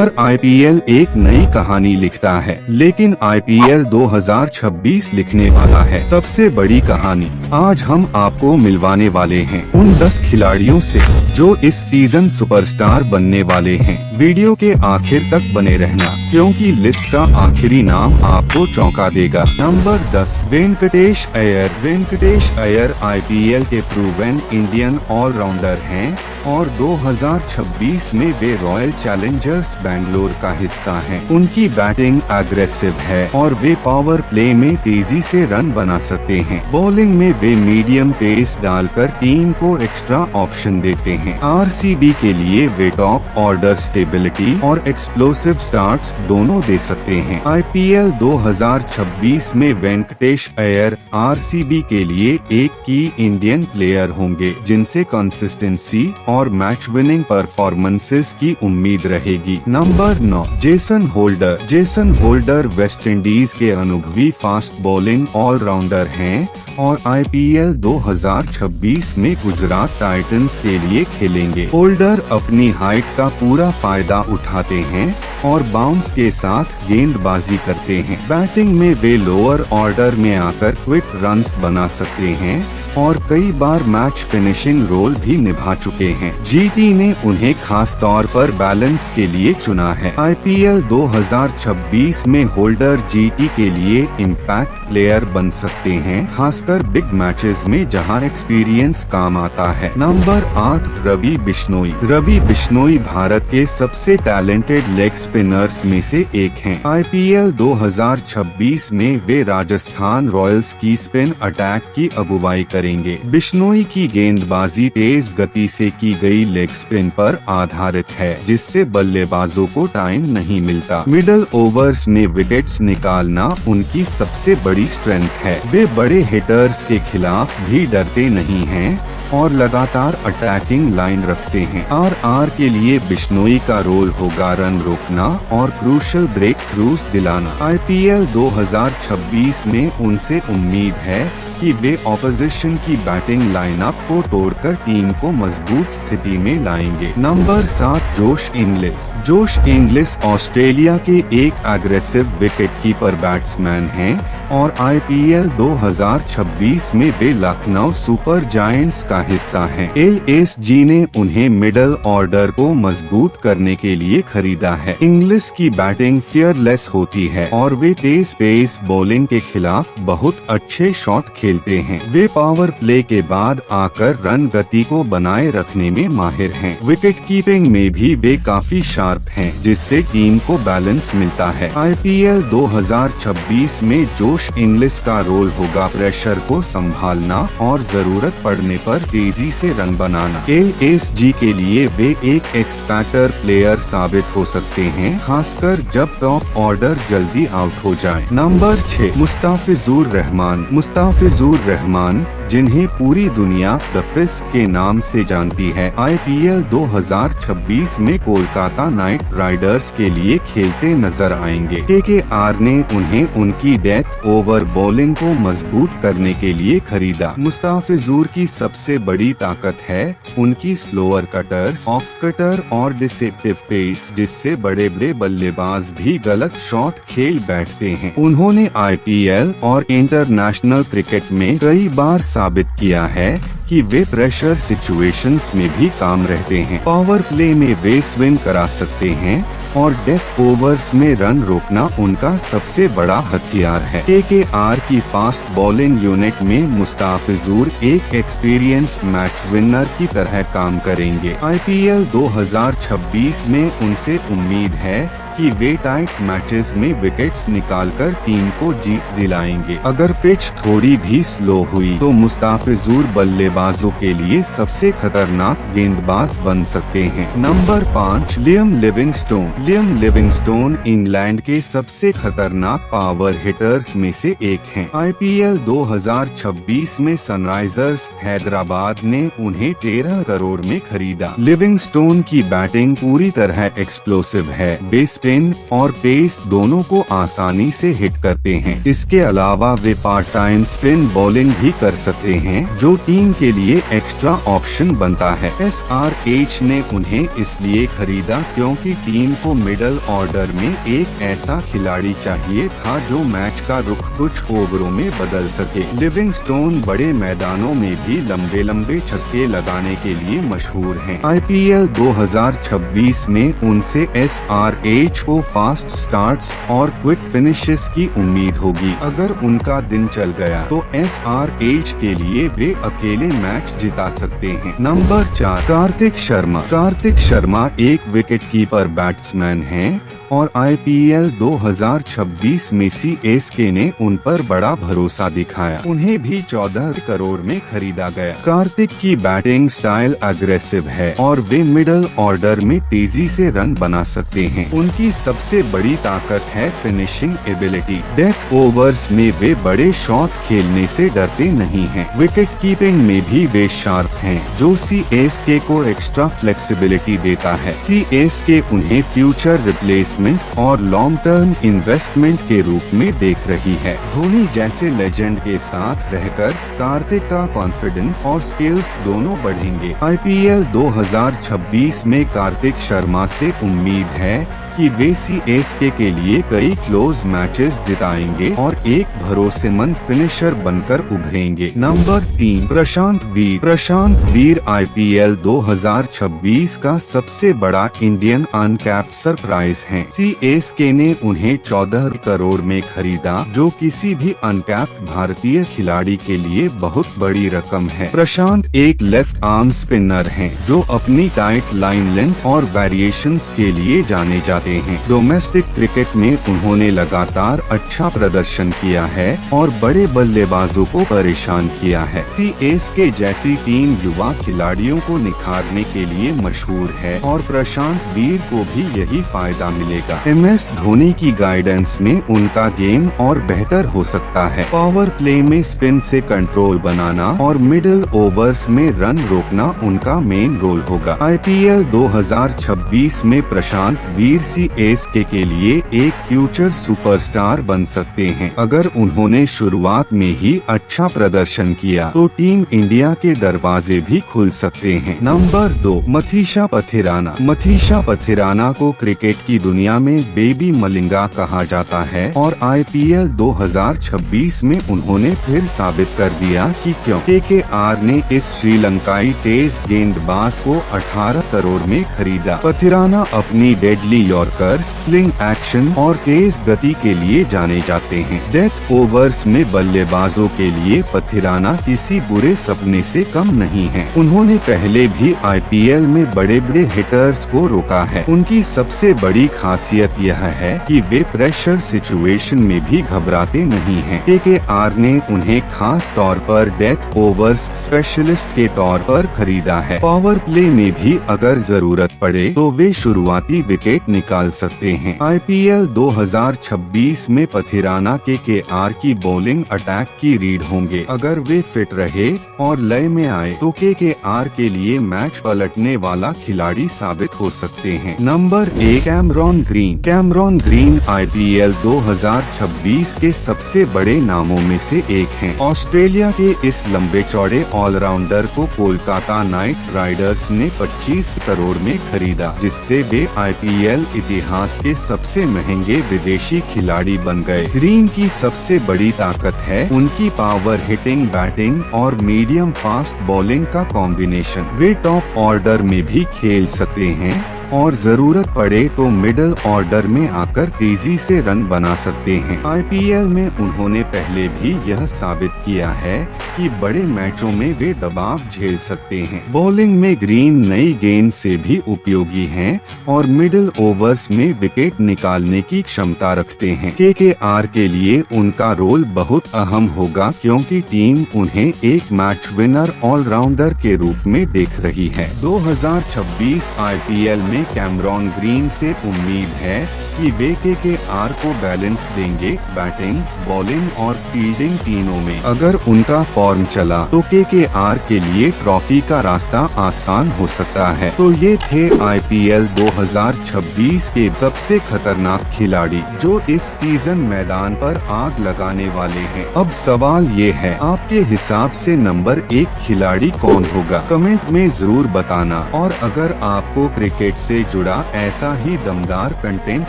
हर IPL एक नई कहानी लिखता है, लेकिन आईपीएल 2026 लिखने वाला है सबसे बड़ी कहानी। आज हम आपको मिलवाने वाले हैं उन 10 खिलाड़ियों से जो इस सीजन सुपरस्टार बनने वाले हैं। वीडियो के आखिर तक बने रहना, क्योंकि लिस्ट का आखिरी नाम आपको चौंका देगा। नंबर 10, वेंकटेश अय्यर। वेंकटेश अय्यर आईपीएल के प्रूवन इंडियन ऑलराउंडर हैं और 2026 में वे रॉयल चैलेंजर्स बैंगलोर का हिस्सा हैं। उनकी बैटिंग एग्रेसिव है और वे पावर प्ले में तेजी से रन बना सकते हैं। बॉलिंग में वे मीडियम पेस डालकर टीम को एक्स्ट्रा ऑप्शन देते हैं। आरसीबी के लिए वे टॉप ऑर्डर स्टेबिलिटी और एक्सप्लोसिव स्टार्ट्स दोनों दे सकते हैं। आईपीएल 2026 में वेंकटेश अय्यर आरसीबी के लिए एक की इंडियन प्लेयर होंगे, जिनसे कंसिस्टेंसी और मैच विनिंग परफॉर्मेंसेस की उम्मीद रहेगी। Number 9, Jason holder. Jason holder West Indies के अनुभवी फास्ट बॉलिंग ऑलराउंडर हैं और आईपीएल 2026 में गुजरात टाइटंस के लिए खेलेंगे। होल्डर अपनी हाइट का पूरा फायदा उठाते हैं और बाउंस के साथ गेंदबाजी करते हैं। बैटिंग में वे लोअर ऑर्डर में आकर क्विक रन्स बना सकते हैं और कई बार मैच फिनिशिंग रोल भी निभा चुके हैं। जीटी ने उन्हें खास तौर पर बैलेंस के लिए चुना है। आईपीएल 2026 में होल्डर जीटी के लिए इम्पैक्ट प्लेयर बन सकते हैं, खासकर बिग मैचेस में जहां एक्सपीरियंस काम आता है। नंबर 8, रवि बिश्नोई। रवि बिश्नोई भारत के सबसे टैलेंटेड लेग स्पिनर्स में से एक हैं। आईपीएल 2026 में वे राजस्थान रॉयल्स की स्पिन अटैक की अगुवाई करेंगे। बिश्नोई की गेंदबाजी तेज गति से की गई लेग स्पिन पर आधारित है, जिससे बल्लेबाजों को टाइम नहीं मिलता। मिडल ओवर्स में विकेट्स निकालना उनकी सबसे बड़ी स्ट्रेंथ है। वे बड़े हिटर्स के खिलाफ भी डरते नहीं हैं और लगातार अटैकिंग लाइन रखते हैं। आरआर के लिए बिश्नोई का रोल होगा रन रोकना और क्रूशल ब्रेक थ्रूज दिलाना। आईपीएल 2026 में उनसे उम्मीद है कि वे ऑपोजिशन की बैटिंग लाइनअप को तोड़कर टीम को मजबूत स्थिति में लाएंगे। Number 7, Josh Inglis. Josh Inglis Australia के एक एग्रेसिव विकेटकीपर बैट्समैन हैं और आईपीएल 2026 में वे लखनऊ सुपर जायंट्स का हिस्सा हैं। एलएसजी ने उन्हें मिडल ऑर्डर को मजबूत करने के लिए खरीदा है। इंग्लिस की बैटिंग फियरलेस होती है और वे तेज पेस बॉलिंग के खिलाफ बहुत अच्छे शॉट खेलते हैं। वे पावर प्ले के बाद आकर रन गति को बनाए रखने में माहिर हैं। विकेट कीपिंग में भी वे काफी शार्प हैं, जिससे टीम को बैलेंस मिलता है। आईपीएल 2026 में जोश इंग्लिस का रोल होगा प्रेशर को संभालना और जरूरत पड़ने पर तेजी से रन बनाना। एलएसजी के लिए वे एक एक्सपैक्टर प्लेयर साबित हो सकते हैं, खासकर जब टॉप ऑर्डर जल्दी आउट हो जाए। नंबर 6, मुस्ताफिजुर रहमान। मुस्ताफिजुर रहमान, जिन्हें पूरी दुनिया द फिश के नाम से जानती है, आईपीएल 2026 में कोलकाता नाइट राइडर्स के लिए खेलते नजर आएंगे। केकेआर ने उन्हें उनकी डेथ ओवर बॉलिंग को मजबूत करने के लिए खरीदा। मुस्ताफिजुर की सबसे बड़ी ताकत है उनकी स्लोअर कटर्स, ऑफ कटर और डिसेप्टिव पेस, जिससे बड़े बड़े बल्लेबाज भी गलत शॉट खेल बैठते हैं। उन्होंने आईपीएल और इंटरनेशनल क्रिकेट में कई बार साबित किया है कि वे प्रेशर सिचुएशंस में भी काम रहते हैं। पावर प्ले में वे स्विंग करा सकते हैं और डेथ ओवर्स में रन रोकना उनका सबसे बड़ा हथियार है। केकेआर की फास्ट बॉलिंग यूनिट में मुस्ताफिजुर एक एक्सपीरियंस्ड मैच विनर की तरह काम करेंगे। आईपीएल 2026 में उनसे उम्मीद है कि वे टाइट मैचेस में विकेट्स निकालकर टीम को जीत दिलाएंगे। अगर पिच थोड़ी भी स्लो हुई तो मुस्ताफिजुर बल्लेबाजों के लिए सबसे खतरनाक गेंदबाज बन सकते हैं। Number 5, Liam Livingstone. Liam Livingstone England के सबसे खतरनाक पावर हिटर्स में से एक हैं। आईपीएल 2026 में सनराइजर्स हैदराबाद ने उन्हें 13 करोड़ में खरीदा। लिविंगस्टोन की बैटिंग पूरी तरह एक्सप्लोसिव है। वे स्पिन और पेस दोनों को आसानी से हिट करते हैं। इसके अलावा वे पार्ट टाइम स्पिन बॉलिंग भी कर सकते हैं, जो टीम के लिए एक्स्ट्रा ऑप्शन बनता है। SRH ने उन्हें इसलिए खरीदा क्योंकि टीम को मिडल ऑर्डर में एक ऐसा खिलाड़ी चाहिए था जो मैच का रुख कुछ ओवरों में बदल सके। लिविंगस्टोन बड़े मैदानों में भी लंबे लंबे छक्के लगाने के लिए मशहूर हैं। IPL 2026 में उनसे SRH को फास्ट स्टार्ट्स और क्विक फिनिशेस की उम्मीद होगी। अगर उनका दिन चल गया तो SRH के लिए वे अकेले मैच जिता सकते हैं। नंबर 4, कार्तिक शर्मा। कार्तिक शर्मा एक विकेटकीपर बैट्समैन हैं और IPL 2026 में CSK ने उन पर बड़ा भरोसा दिखाया। उन्हें भी 14 करोड़ में खरीदा गया। कार्तिक की बैटिंग स्टाइल अग्रेसिव है और वे मिडल ऑर्डर में तेजी से रन बना सकते हैं। उनकी सबसे बड़ी ताकत है फिनिशिंग एबिलिटी। डेथ ओवर्स में वे बड़े शॉट खेलने से डरते नहीं हैं। विकेट कीपिंग में भी वे शार्प हैं, जो CSK को एक्स्ट्रा फ्लेक्सिबिलिटी देता है। CSK उन्हें फ्यूचर रिप्लेसमेंट और लॉन्ग टर्म इन्वेस्टमेंट के रूप में देख रही है। धोनी जैसे लेजेंड के साथ रहकर कार्तिक का कॉन्फिडेंस और स्किल्स दोनों बढ़ेंगे। IPL 2026 में कार्तिक शर्मा से उम्मीद है कि वे CSK के लिए कई क्लोज मैचेस जिताएंगे और एक भरोसेमंद फिनिशर बनकर उभरेंगे। नंबर 3, प्रशांत वीर। प्रशांत वीर IPL 2026 का सबसे बड़ा इंडियन अनकैप्ड सरप्राइज हैं। CSK ने उन्हें 14 करोड़ में खरीदा, जो किसी भी अनकैप्ड भारतीय खिलाड़ी के लिए बहुत बड़ी रकम है। प्रशांत एक लेफ्ट आर्म स्पिनर हैं, जो अपनी टाइट लाइन लेंथ और वेरिएशंस के लिए जाने जाते हैं। डोमेस्टिक क्रिकेट में उन्होंने लगातार अच्छा प्रदर्शन किया है और बड़े बल्लेबाजों को परेशान किया है। CSK जैसी टीम युवा खिलाड़ियों को निखारने के लिए मशहूर है और प्रशांत वीर को भी यही फायदा मिलेगा। MS धोनी की गाइडेंस में उनका गेम और बेहतर हो सकता है। पावर प्ले में स्पिन से कंट्रोल बनाना और मिडिल ओवर्स में रन रोकना उनका मेन रोल होगा। IPL 2026 में प्रशांत वीर CSK के लिए एक फ्यूचर सुपरस्टार बन सकते हैं। अगर उन्होंने शुरुआत में ही अच्छा प्रदर्शन किया तो टीम इंडिया के दरवाजे भी खुल सकते हैं। नंबर 2, मथीशा पथिराना। मथीशा पथिराना को क्रिकेट की दुनिया में बेबी मलिंगा कहा जाता है और IPL 2026 में उन्होंने फिर साबित कर दिया कि क्यों। KKR ने इस श्रीलंकाई तेज गेंदबाज को 18 करोड़ में खरीदा। पथिराना अपनी डेडली यॉर्कर, स्लिंग एक्शन और तेज गति के लिए जाने जाते हैं। डेथ ओवर्स में बल्लेबाजों के लिए पथिराना किसी बुरे सपने से कम नहीं है। उन्होंने पहले भी IPL में बड़े बड़े हिटर्स को रोका है। उनकी सबसे बड़ी खासियत यह है कि वे प्रेशर सिचुएशन में भी घबराते नहीं हैं। KKR ने उन्हें खास तौर पर डेथ ओवर्स स्पेशलिस्ट के तौर पर खरीदा है। पावर प्ले में भी अगर जरूरत पड़े तो वे शुरुआती विकेट निकाल सकते हैं। IPL 2026 में पथिराना KKR की बॉलिंग अटैक की रीढ़ होंगे। अगर वे फिट रहे और लय में आए तो KKR के लिए मैच पलटने वाला खिलाड़ी साबित हो सकते हैं। Number 1, Cameron green. Cameron green IPL 2026 के सबसे बड़े नामों में से एक हैं। ऑस्ट्रेलिया के इस लंबे चौड़े ऑलराउंडर को कोलकाता नाइट राइडर्स ने 25 करोड़ में खरीदा, जिससे वे IPL इतिहास के सबसे महंगे विदेशी खिलाड़ी बन गए। ग्रीन की सबसे बड़ी ताकत है उनकी पावर हिटिंग बैटिंग और मीडियम फास्ट बॉलिंग का कॉम्बिनेशन। वे टॉप ऑर्डर में भी खेल सकते हैं और जरूरत पड़े तो मिडिल ऑर्डर में आकर तेजी से रन बना सकते हैं। IPL में उन्होंने पहले भी यह साबित किया है कि बड़े मैचों में वे दबाव झेल सकते हैं। बॉलिंग में ग्रीन नई गेंद से भी उपयोगी हैं और मिडिल ओवर्स में विकेट निकालने की क्षमता रखते हैं। KKR के लिए उनका रोल बहुत अहम होगा क्योंकि टीम उन्हें एक मैच विनर ऑलराउंडर के रूप में देख रही है। 2026 IPL में कैमरॉन ग्रीन से उम्मीद है कि वे KKR को बैलेंस देंगे बैटिंग, बॉलिंग और फील्डिंग तीनों में। अगर उनका फॉर्म चला तो KKR के लिए ट्रॉफी का रास्ता आसान हो सकता है। तो ये थे IPL 2026 के सबसे खतरनाक खिलाड़ी जो इस सीजन मैदान पर आग लगाने वाले हैं। अब सवाल ये है, आपके हिसाब से नंबर 1 खिलाड़ी कौन होगा? कमेंट में जरूर बताना। और अगर आपको क्रिकेट से जुड़ा ऐसा ही दमदार कंटेंट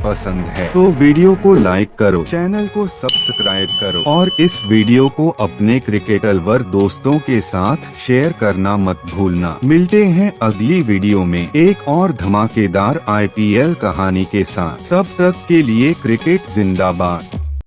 पसंद है तो वीडियो को लाइक करो, चैनल को सब्सक्राइब करो और इस वीडियो को अपने क्रिकेट लवर दोस्तों के साथ शेयर करना मत भूलना। मिलते हैं अगली वीडियो में एक और धमाकेदार IPL कहानी के साथ। तब तक के लिए क्रिकेट जिंदाबाद।